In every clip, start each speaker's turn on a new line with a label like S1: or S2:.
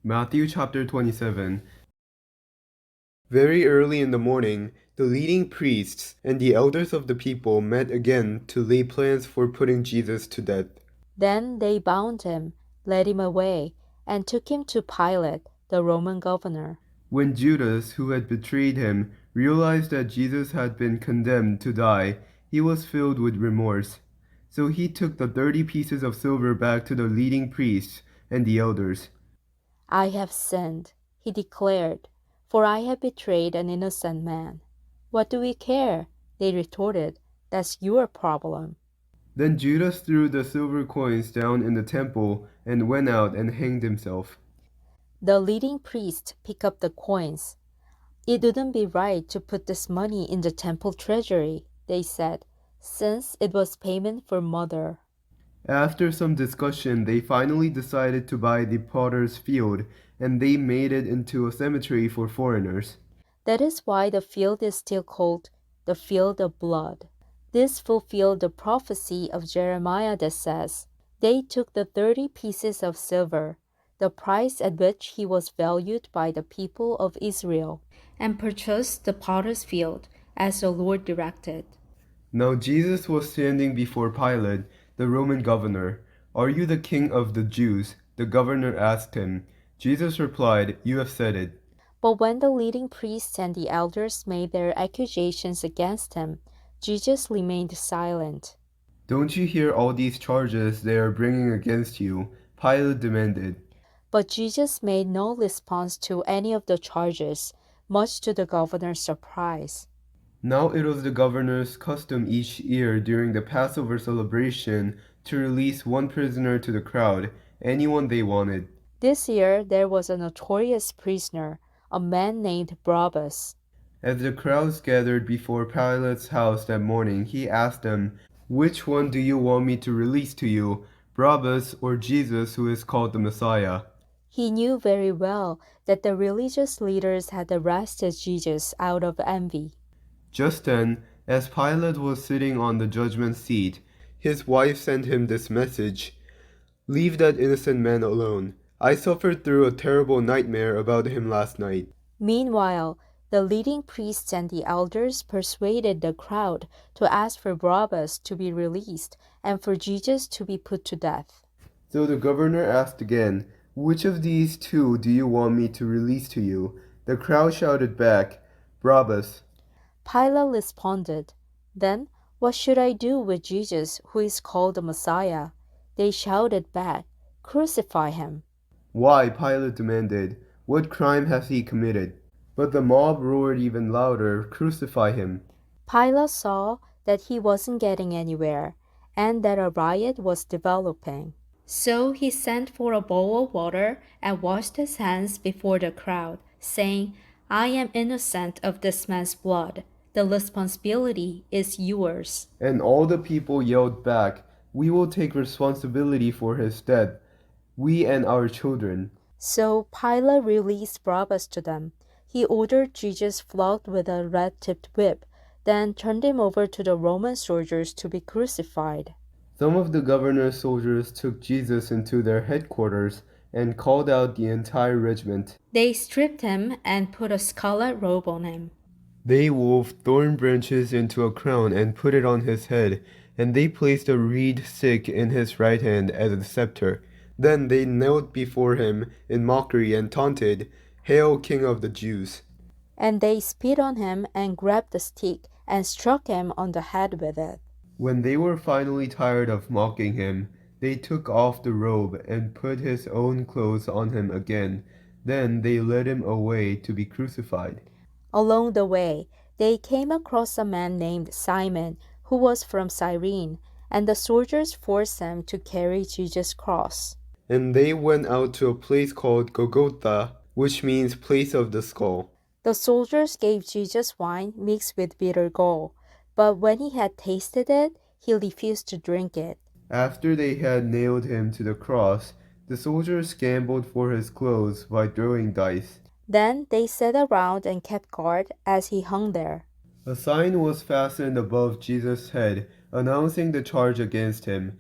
S1: Matthew chapter 27. Very early in the morning, the leading priests and the elders of the people met again to lay plans for putting Jesus to death.
S2: Then they bound him, led him away, and took him to Pilate, the Roman governor.
S1: When Judas, who had betrayed him, realized that Jesus had been condemned to die, he was filled with remorse. So he took the 30 pieces of silver back to the leading priests and the elders.
S2: I have sinned, he declared, for I have betrayed an innocent man. What do we care? They retorted. That's your problem.
S1: Then Judas threw the silver coins down in the temple and went out and hanged himself.
S2: The leading priests picked up the coins. It wouldn't be right to put this money in the temple treasury, they said, since it was payment for murder.
S1: After some discussion, they finally decided to buy the potter's field, and they made it into a cemetery for foreigners.
S2: That is why the field is still called the field of blood. This fulfilled the prophecy of Jeremiah that says, they took the 30 pieces of silver, the price at which he was valued by the people of Israel, and purchased the potter's field, as the Lord directed.
S1: Now Jesus was standing before Pilate, the Roman governor. Are you the king of the Jews? The governor asked him. Jesus replied, You have said it.
S2: But when the leading priests and the elders made their accusations against him, Jesus remained silent.
S1: Don't you hear all these charges they are bringing against you? Pilate demanded.
S2: But Jesus made no response to any of the charges, much to the governor's surprise.
S1: Now it was the governor's custom each year during the Passover celebration to release one prisoner to the crowd, anyone they wanted.
S2: This year there was a notorious prisoner, a man named Barabbas.
S1: As the crowds gathered before Pilate's house that morning, he asked them, Which one do you want me to release to you, Barabbas or Jesus, who is called the Messiah?
S2: He knew very well that the religious leaders had arrested Jesus out of envy.
S1: Just then, as Pilate was sitting on the judgment seat, his wife sent him this message, Leave that innocent man alone. I suffered through a terrible nightmare about him last night.
S2: Meanwhile, the leading priests and the elders persuaded the crowd to ask for Barabbas to be released and for Jesus to be put to death.
S1: So the governor asked again, Which of these two do you want me to release to you? The crowd shouted back, Barabbas.
S2: Pilate responded, Then what should I do with Jesus, who is called the Messiah? They shouted back, Crucify him.
S1: Why? Pilate demanded. What crime has he committed? But the mob roared even louder, Crucify him.
S2: Pilate saw that he wasn't getting anywhere and that a riot was developing. So he sent for a bowl of water and washed his hands before the crowd, saying, I am innocent of this man's blood. The responsibility is yours.
S1: And all the people yelled back, We will take responsibility for his death, we and our children.
S2: So Pilate released Barabbas to them. He ordered Jesus flogged with a red-tipped whip, then turned him over to the Roman soldiers to be crucified.
S1: Some of the governor's soldiers took Jesus into their headquarters and called out the entire regiment.
S2: They stripped him and put a scarlet robe on him.
S1: They wove thorn branches into a crown and put it on his head, and they placed a reed stick in his right hand as a scepter. Then they knelt before him in mockery and taunted, Hail, King of the Jews!
S2: And they spit on him and grabbed the stick and struck him on the head with it.
S1: When they were finally tired of mocking him, they took off the robe and put his own clothes on him again. Then they led him away to be crucified.
S2: Along the way, they came across a man named Simon, who was from Cyrene, and the soldiers forced him to carry Jesus' cross.
S1: And they went out to a place called Golgotha, which means place of the skull.
S2: The soldiers gave Jesus wine mixed with bitter gall, but when he had tasted it, he refused to drink it.
S1: After they had nailed him to the cross, the soldiers gambled for his clothes by throwing dice.
S2: Then they sat around and kept guard as he hung there.
S1: A sign was fastened above Jesus' head, announcing the charge against him.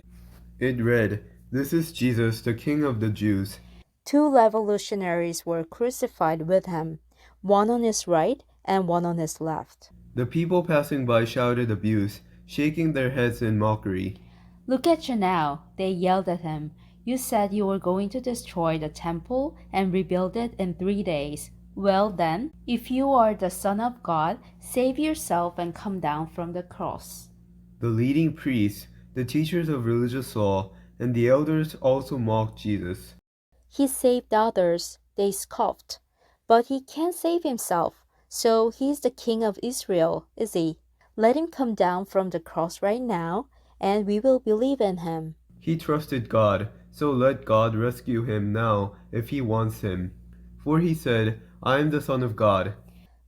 S1: It read, This is Jesus, the King of the Jews.
S2: 2 revolutionaries were crucified with him, one on his right and one on his left.
S1: The people passing by shouted abuse, shaking their heads in mockery.
S2: Look at you now, they yelled at him. You said you were going to destroy the temple and rebuild it in 3 days. Well then, if you are the Son of God, save yourself and come down from the cross.
S1: The leading priests, the teachers of religious law, and the elders also mocked Jesus.
S2: He saved others, they scoffed. But he can't save himself, so he's the King of Israel, is he? Let him come down from the cross right now, and we will believe in him.
S1: He trusted God, so let God rescue him now if he wants him. For he said, I am the Son of God.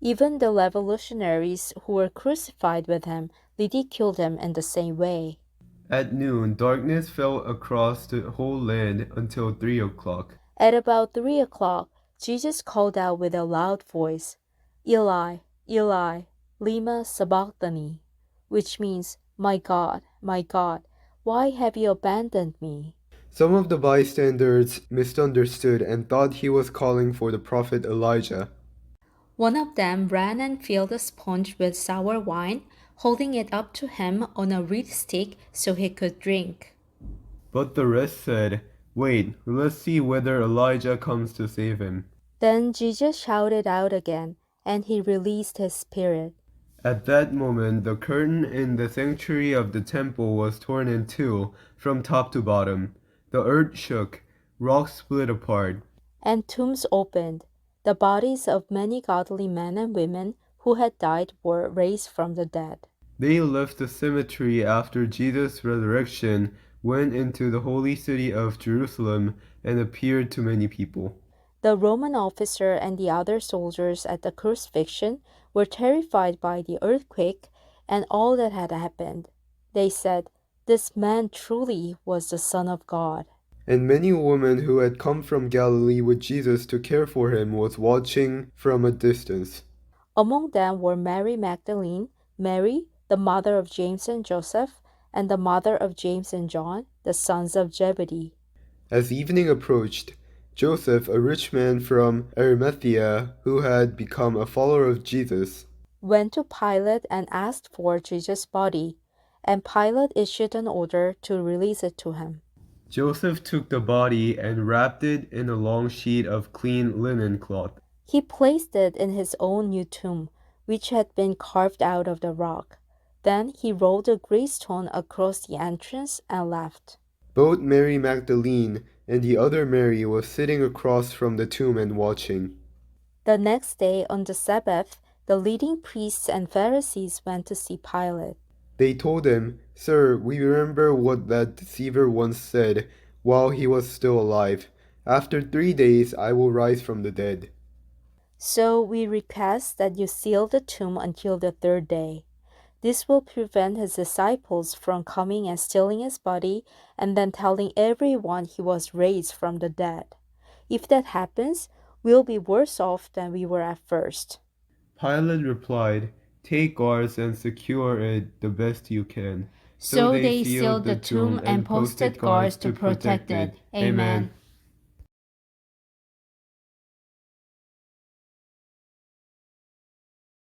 S2: Even the revolutionaries who were crucified with him ridiculed him in the same way.
S1: At noon, darkness fell across the whole land until 3 o'clock.
S2: At about 3 o'clock, Jesus called out with a loud voice, Eli, Eli, lema sabachthani, which means, my God, why have you abandoned me?
S1: Some of the bystanders misunderstood and thought he was calling for the prophet Elijah.
S2: One of them ran and filled a sponge with sour wine, holding it up to him on a reed stick so he could drink.
S1: But the rest said, Wait, let's see whether Elijah comes to save him.
S2: Then Jesus shouted out again, and he released his spirit.
S1: At that moment, the curtain in the sanctuary of the temple was torn in two, from top to bottom. The earth shook, rocks split apart,
S2: And tombs opened. The bodies of many godly men and women who had died were raised from the dead.
S1: They left the cemetery after Jesus' resurrection, went into the holy city of Jerusalem, and appeared to many people.
S2: The Roman officer and the other soldiers at the crucifixion were terrified by the earthquake and all that had happened. They said, This man truly was the Son of God.
S1: And many women who had come from Galilee with Jesus to care for him was watching from a distance.
S2: Among them were Mary Magdalene, Mary, the mother of James and Joseph, and the mother of James and John, the sons of Zebedee.
S1: As evening approached, Joseph, a rich man from Arimathea who had become a follower of Jesus,
S2: went to Pilate and asked for Jesus' body, and Pilate issued an order to release it to him.
S1: Joseph took the body and wrapped it in a long sheet of clean linen cloth.
S2: He placed it in his own new tomb, which had been carved out of the rock. Then he rolled a gray stone across the entrance and left.
S1: Both Mary Magdalene and the other Mary was sitting across from the tomb and watching.
S2: The next day on the Sabbath, the leading priests and Pharisees went to see Pilate.
S1: They told him, Sir, we remember what that deceiver once said while he was still alive. After 3 days I will rise from the dead.
S2: So we request that you seal the tomb until the 3rd day. This will prevent his disciples from coming and stealing his body and then telling everyone he was raised from the dead. If that happens, we'll be worse off than we were at first.
S1: Pilate replied, Take guards and secure it the best you can.
S2: So they sealed the tomb and posted guards to protect it. Amen.